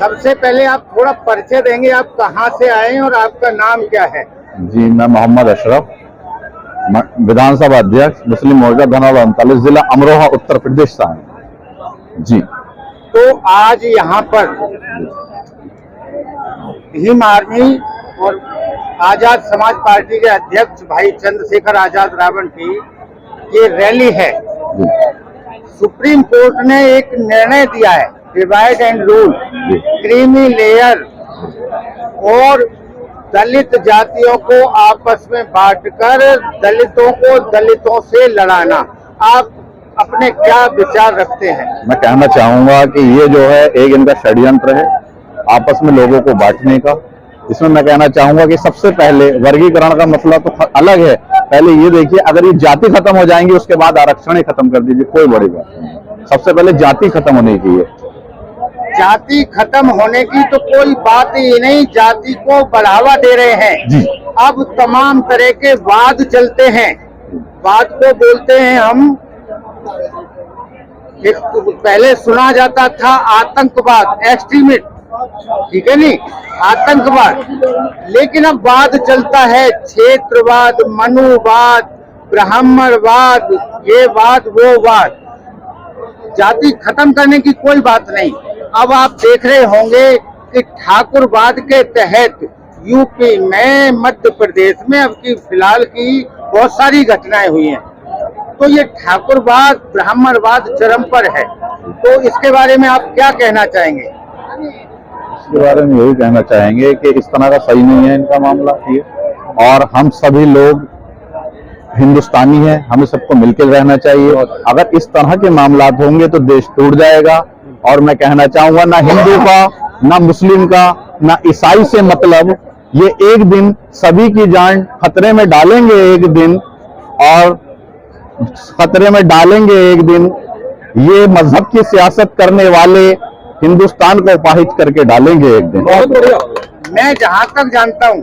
सबसे पहले आप थोड़ा परिचय देंगे, आप कहाँ से आए हैं और आपका नाम क्या है? जी, मैं मोहम्मद अशरफ, विधानसभा अध्यक्ष मुस्लिम मोर्चा धनौरा 39, जिला अमरोहा, उत्तर प्रदेश से आए जी। तो आज यहाँ पर भीम आर्मी और आजाद समाज पार्टी के अध्यक्ष भाई चंद्रशेखर आजाद रावण की ये रैली है। सुप्रीम कोर्ट ने एक निर्णय दिया है, divide and rule, creamy layer और दलित जातियों को आपस में बांटकर दलितों को दलितों से लड़ाना। आप अपने क्या विचार रखते हैं? मैं कहना चाहूंगा कि ये जो है एक इनका षड्यंत्र है आपस में लोगों को बांटने का। इसमें मैं कहना चाहूंगा कि सबसे पहले वर्गीकरण का मसला तो अलग है। पहले ये देखिए, अगर ये जाति खत्म हो जाएंगी उसके बाद आरक्षण ही खत्म कर दीजिए, कोई बड़ी बात नहीं। सबसे पहले जाति खत्म होनी चाहिए। जाति खत्म होने की तो कोई बात ही नहीं, जाति को बढ़ावा दे रहे हैं जी। अब तमाम तरह के वाद चलते हैं, वाद को बोलते हैं हम, पहले सुना जाता था आतंकवाद, एक्सट्रीमिस्ट, ठीक है नहीं, आतंकवाद, लेकिन अब वाद चलता है क्षेत्रवाद, मनुवाद, ब्राह्मणवाद, ये वाद वो वाद। जाति खत्म करने की कोई बात नहीं। अब आप देख रहे होंगे कि ठाकुरवाद के तहत यूपी में, मध्य प्रदेश में अब की फिलहाल की बहुत सारी घटनाएं हुई हैं। तो ये ठाकुरवाद, ब्राह्मणवाद चरम पर है। तो इसके बारे में आप क्या कहना चाहेंगे? इसके बारे में यही कहना चाहेंगे कि इस तरह का सही नहीं है इनका मामला ये, और हम सभी लोग हिंदुस्तानी हैं, हमें सबको मिलकर रहना चाहिए। अगर इस तरह के मामलात होंगे तो देश टूट जाएगा। और मैं कहना चाहूंगा, ना हिंदू का, ना मुस्लिम का, ना ईसाई से मतलब, ये एक दिन सभी की जान खतरे में डालेंगे एक दिन, और खतरे में डालेंगे एक दिन। ये मजहब की सियासत करने वाले हिंदुस्तान को अपाहिज करके डालेंगे एक दिन। मैं जहां तक जानता हूं,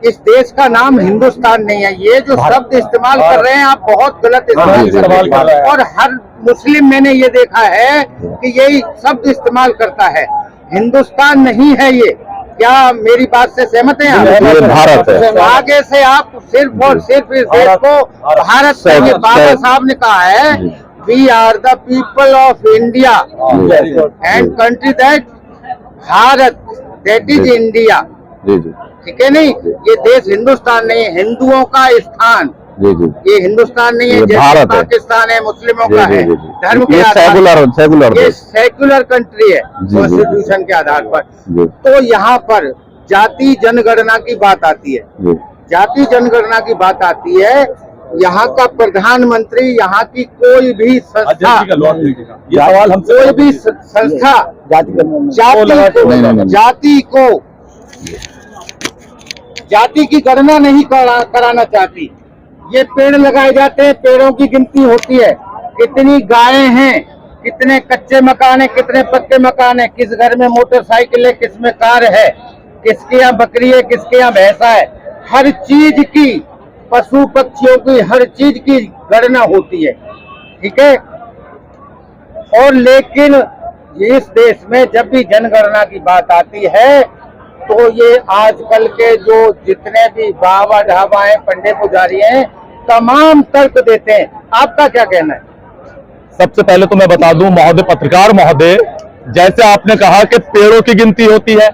इस देश का नाम हिंदुस्तान नहीं है। ये जो शब्द इस्तेमाल कर रहे हैं आप, बहुत गलत इस्तेमाल कर रहे हैं। और हर मुस्लिम मैंने ये देखा है कि यही शब्द इस्तेमाल करता है। हिंदुस्तान नहीं है ये। क्या मेरी बात से सहमत हैं आप? ये भारत है। आगे से आप सिर्फ और सिर्फ इस देश को भारत कहिए। बाबा साहब ने कहा है, we are the people of India and country that Bharat, that is India. ठीक है नहीं, ये देश हिंदुस्तान नहीं है, हिंदुओं का स्थान। ये हिंदुस्तान नहीं है, जैसे पाकिस्तान है, मुस्लिमों का है, धर्म के आधार पर। ये सेक्युलर कंट्री है कॉन्स्टिट्यूशन के आधार पर। तो यहाँ पर जाति जनगणना की बात आती है। जाति जनगणना की बात आती है, यहाँ का प्रधानमंत्री, यहाँ की कोई भी संस्था, कोई भी संस्था जाति की गणना नहीं कराना चाहती। ये पेड़ लगाए जाते हैं, पेड़ों की गिनती होती है, कितनी गायें हैं, कितने कच्चे मकान है, कितने पक्के मकान है, किस घर में मोटरसाइकिल है, किस में कार है, किसके यहाँ बकरी है, किसके यहाँ भैंसा है। हर चीज की, पशु पक्षियों की, हर चीज की गणना होती है, ठीक है। और लेकिन इस देश में जब भी जनगणना की बात आती है तो ये आजकल के जो जितने भी बाबा ढाबा हैं, पंडे पुजारी हैं, तमाम तर्क देते हैं। आपका क्या कहना है? सबसे पहले तो मैं बता दूं महोदय, पत्रकार महोदय, जैसे आपने कहा कि पेड़ों की गिनती होती है,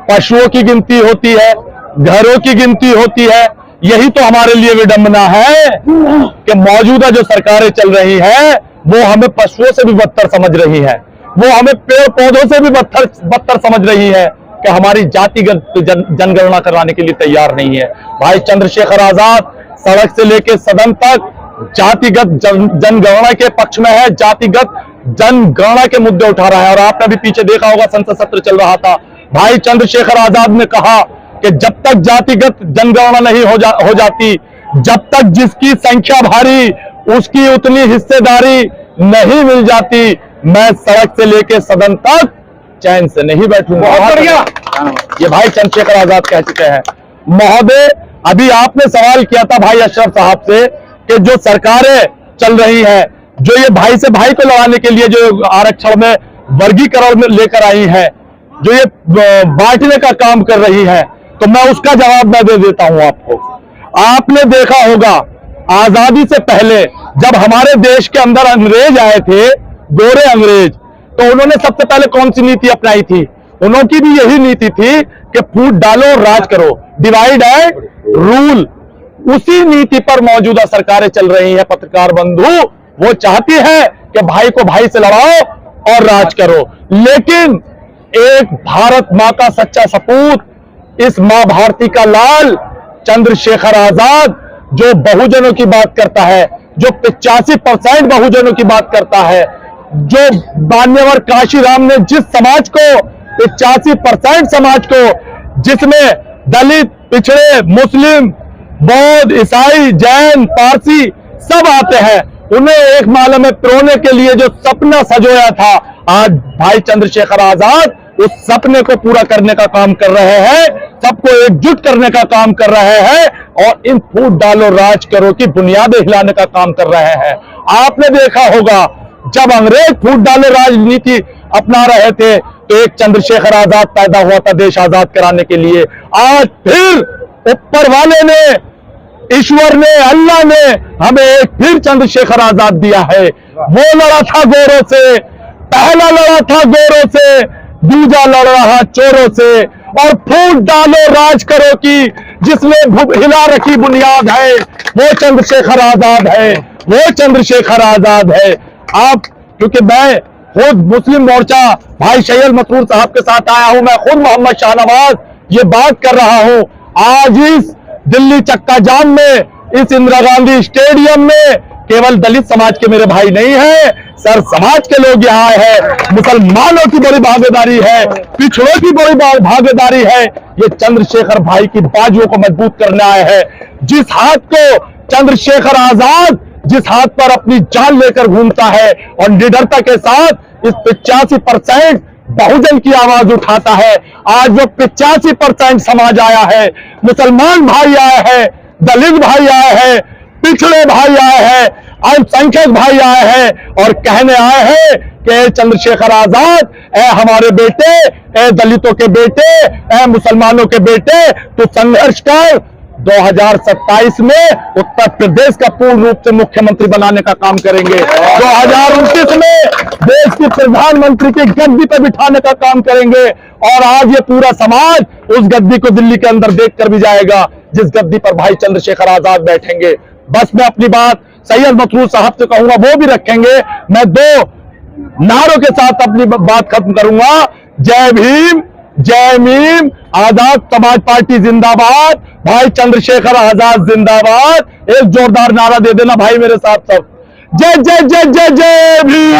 पशुओं की गिनती होती है, घरों की गिनती होती है, यही तो हमारे लिए विडंबना है कि मौजूदा जो सरकारें चल रही है वो हमें पशुओं से भी बदतर समझ रही है, वो हमें पेड़ पौधों से भी बदतर समझ रही है कि हमारी जातिगत जनगणना कराने के लिए तैयार नहीं है। भाई चंद्रशेखर आजाद सड़क से लेकर सदन तक जातिगत जनगणना के पक्ष में है, जातिगत जनगणना के मुद्दे उठा रहा है। और आपने भी पीछे देखा होगा, संसद सत्र चल रहा था, भाई चंद्रशेखर आजाद ने कहा कि जब तक जातिगत जनगणना नहीं हो जाती, जब तक जिसकी संख्या भारी उसकी उतनी हिस्सेदारी नहीं मिल जाती, मैं सड़क से लेकर सदन तक चैन से नहीं बैठूंगा। ये भाई चंद्रशेखर आजाद कह चुके हैं। महोदय, अभी आपने सवाल किया था भाई अशरफ साहब से कि जो सरकारें चल रही हैं, जो ये भाई से भाई को लड़ाने के लिए जो आरक्षण में वर्गीकरण में लेकर आई है, जो ये बांटने का काम कर रही है, तो मैं उसका जवाब मैं दे देता हूं आपको। आपने देखा होगा आजादी से पहले जब हमारे देश के अंदर अंग्रेज आए थे, गोरे अंग्रेज, तो उन्होंने सबसे पहले कौन सी नीति अपनाई थी? उनकी भी यही नीति थी कि फूट डालो और राज करो, डिवाइड एंड रूल। उसी नीति पर मौजूदा सरकारें चल रही हैं पत्रकार बंधु। वो चाहती है कि भाई को भाई से लड़ाओ और राज करो, लेकिन एक भारत मां का सच्चा सपूत, इस मां भारती का लाल चंद्रशेखर आजाद, जो बहुजनों की बात करता है, जो 85% बहुजनों की बात करता है, जो मान्यवर काशीराम ने जिस समाज को 85% समाज को, जिसमें दलित, पिछड़े, मुस्लिम, बौद्ध, ईसाई, जैन, पारसी सब आते हैं, उन्हें एक माला में पिरोने के लिए जो सपना सजोया था, आज भाई चंद्रशेखर आजाद उस सपने को पूरा करने का काम कर रहे हैं, सबको एकजुट करने का काम कर रहे हैं और इन फूट डालो राज करो की बुनियादें हिलाने का काम कर रहे हैं। आपने देखा होगा जब अंग्रेज फूट डालो राजनीति अपना रहे थे तो एक चंद्रशेखर आजाद पैदा हुआ था देश आजाद कराने के लिए। आज फिर ऊपर वाले ने, ईश्वर ने, अल्लाह ने हमें एक फिर चंद्रशेखर आजाद दिया है। वो लड़ा था गोरों से, पहला लड़ा था गोरों से, दूजा लड़ रहा चोरों से, और फूट डालो राज करो की जिसमें हिला रखी बुनियाद है वो चंद्रशेखर आजाद है, वो चंद्रशेखर आजाद है। आप, क्योंकि मैं खुद मुस्लिम मोर्चा भाई शैयल मसरूर साहब के साथ आया हूं, मैं खुद मोहम्मद शाहनवाज ये बात कर रहा हूं। आज इस दिल्ली चक्का जाम में, इस इंदिरा गांधी स्टेडियम में केवल दलित समाज के मेरे भाई नहीं है, सर समाज के लोग यहाँ आए हैं, मुसलमानों की बड़ी भागीदारी है, पिछड़ों की बड़ी भागीदारी है। ये चंद्रशेखर भाई की बाजुओं को मजबूत करने आए हैं। जिस हाथ को चंद्रशेखर आजाद, जिस हाथ पर अपनी जान लेकर घूमता है और निडरता के साथ इस 85% बहुजन की आवाज उठाता है, आज वो 85% समाज आया है, मुसलमान भाई आए हैं, दलित भाई आए हैं, पिछड़े भाई आए हैं, अल्पसंख्यक भाई आए हैं और कहने आए हैं कि चंद्रशेखर आजाद, ए हमारे बेटे, ए दलितों के बेटे, ए मुसलमानों के बेटे, तू संघर्ष कर, 2027 में उत्तर प्रदेश का पूर्ण रूप से मुख्यमंत्री बनाने का काम करेंगे, 2029 में देश की प्रधानमंत्री की गद्दी पर बिठाने का काम करेंगे। और आज ये पूरा समाज उस गद्दी को दिल्ली के अंदर देखकर भी जाएगा जिस गद्दी पर भाई चंद्रशेखर आजाद बैठेंगे। बस मैं अपनी बात सैयद मसरूर साहब से कहूंगा, वो भी रखेंगे। मैं 2 नारों के साथ अपनी बात खत्म करूंगा। जय भीम, जय मीम, आजाद समाज पार्टी जिंदाबाद, भाई चंद्रशेखर आजाद जिंदाबाद। एक जोरदार नारा दे देना भाई मेरे साथ सब। जय जय जय जय जय भीम,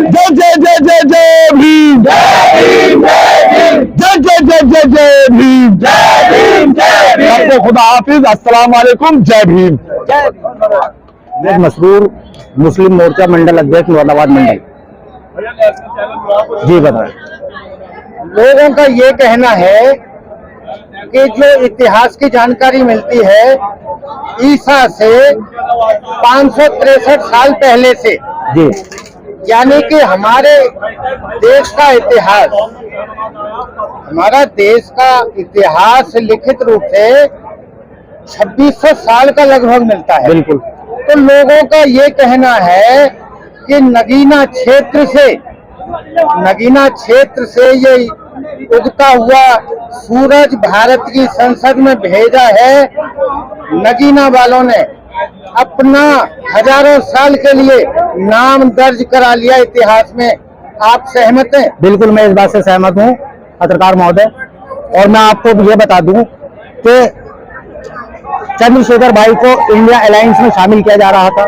जय जय जय जय जय भीम, जय जय जय जय जय भीम, सबको खुदा हाफिज, अस्सलाम वालेकुम, जय भीम। मसरूर, मुस्लिम मोर्चा मंडल अध्यक्ष मुरादाबाद मंडल। जी बताएं। लोगों का ये कहना है कि जो इतिहास की जानकारी मिलती है ईसा से 563 साल पहले से, जी, यानी कि हमारे देश का इतिहास, हमारा देश का इतिहास लिखित रूप से 2600 साल का लगभग मिलता है। बिल्कुल। तो लोगों का ये कहना है कि नगीना क्षेत्र से ये उगता हुआ सूरज भारत की संसद में भेजा है। नगीना वालों ने अपना हजारों साल के लिए नाम दर्ज करा लिया इतिहास में। आप सहमत हैं? बिल्कुल, मैं इस बात से सहमत हूँ पत्रकार महोदय। और मैं आपको ये बता दूं कि चंद्रशेखर भाई को इंडिया अलायंस में शामिल किया जा रहा था।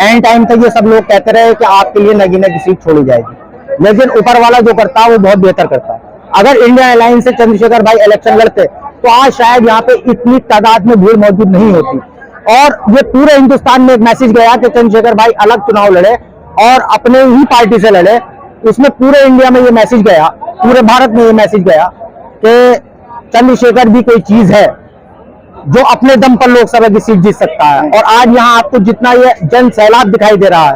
एंड टाइम तक ये सब लोग कहते रहे कि आपके लिए नगीना की सीट छोड़ी जाएगी, लेकिन ऊपर वाला जो करता है वो बहुत बेहतर करता है। अगर इंडिया अलायंस से चंद्रशेखर भाई इलेक्शन लड़ते तो आज शायद यहाँ पे इतनी तादाद में भीड़ मौजूद नहीं होती। और ये पूरे हिंदुस्तान में एक मैसेज गया कि चंद्रशेखर भाई अलग चुनाव लड़े और अपने ही पार्टी से लड़े। इसमें पूरे इंडिया में ये मैसेज गया, पूरे भारत में ये मैसेज गया कि चंद्रशेखर भी कोई चीज है जो अपने दम पर लोकसभा की सीट जीत सकता है। और आज यहाँ आपको जितना ये जन सैलाब दिखाई दे रहा है,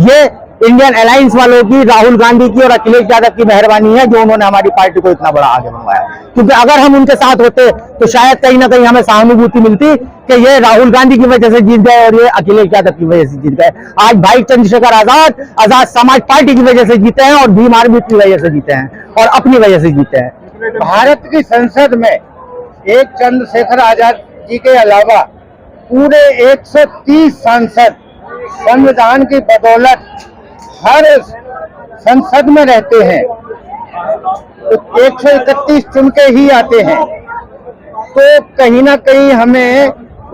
ये इंडियन अलायंस वालों की, राहुल गांधी की और अखिलेश यादव की मेहरबानी है जो उन्होंने हमारी पार्टी को इतना बड़ा आगे बढ़ाया। क्योंकि अगर हम उनके साथ होते तो शायद कहीं ना कहीं हमें सहानुभूति मिलती कि ये राहुल गांधी की वजह से जीत गए और ये अखिलेश यादव की वजह से जीत गए। आज भाई चंद्रशेखर आजाद समाज पार्टी की वजह से जीते हैं और भीम आर्मी की वजह से जीते हैं और अपनी वजह से जीते हैं। भारत की संसद में एक चंद्रशेखर आजाद जी के अलावा पूरे 130 सांसद संविधान की बदौलत हर संसद में रहते हैं, तो 131 चुन के ही आते हैं। तो कहीं ना कहीं हमें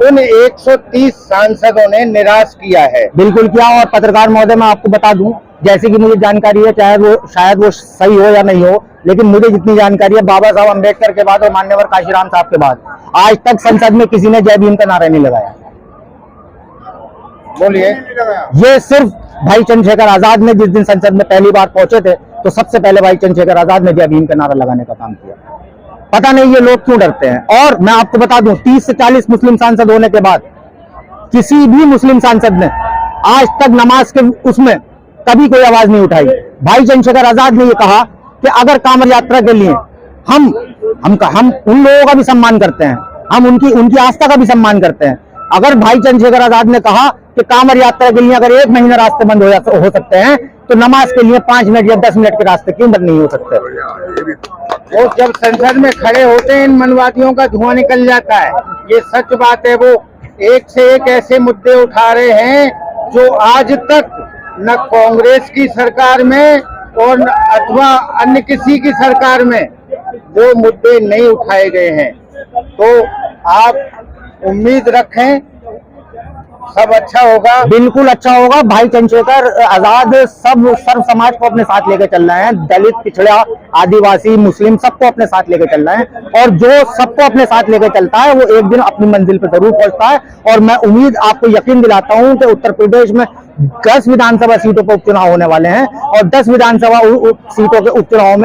उन 130 सांसदों ने निराश किया है। बिल्कुल किया। और पत्रकार महोदय मैं आपको बता दूं, जैसे कि मुझे जानकारी है, चाहे वो शायद वो सही हो या नहीं हो, लेकिन मुझे जितनी जानकारी है बाबा साहब अम्बेडकर के बाद और मान्यवर काशीराम साहब के बाद आज तक संसद में किसी ने जय भीम का नारा नहीं लगाया। बोलिए। ये सिर्फ भाई चंद्रशेखर आजाद ने जिस दिन संसद में पहली बार पहुंचे थे तो सबसे पहले भाई चंद्रशेखर आजाद ने जय भीम का नारा लगाने का काम किया। पता नहीं ये लोग क्यों डरते हैं। और मैं आपको बता दूं, 30 से 40 मुस्लिम सांसद होने के बाद किसी भी मुस्लिम सांसद ने आज तक नमाज के उसमें कभी कोई आवाज नहीं उठाई। भाई चंद्रशेखर आजाद ने ये कहा कि अगर कांवड़ यात्रा के लिए हम उन लोगों का भी सम्मान करते हैं, हम उनकी आस्था का भी सम्मान करते हैं। अगर भाई चंद्रशेखर आजाद ने कहा कि कांवड़ यात्रा के लिए अगर 1 महीना रास्ते बंद हो सकते हैं तो नमाज के लिए 5 मिनट या 10 मिनट के रास्ते क्यों बंद नहीं हो सकते। वो जब संसद में खड़े होते हैं इन मनवादियों का धुआं निकल जाता है। ये सच बात है। वो एक से एक ऐसे मुद्दे उठा रहे हैं जो आज तक न कांग्रेस की सरकार में और अथवा अन्य किसी की सरकार में वो मुद्दे नहीं उठाए गए हैं। तो आप उम्मीद रखें सब अच्छा होगा। बिल्कुल अच्छा होगा। भाई चंद्रशेखर आजाद सब सर्व समाज को अपने साथ लेकर चल रहे हैं, दलित, पिछड़ा, आदिवासी, मुस्लिम सबको अपने साथ लेकर चल रहे हैं। और जो सबको अपने साथ लेकर चलता है वो एक दिन अपनी मंजिल पर जरूर पहुंचता है। और मैं उम्मीद आपको यकीन दिलाता हूं कि उत्तर प्रदेश में 10 विधानसभा सीटों पर उपचुनाव होने वाले हैं और 10 विधानसभा सीटों के उपचुनाव में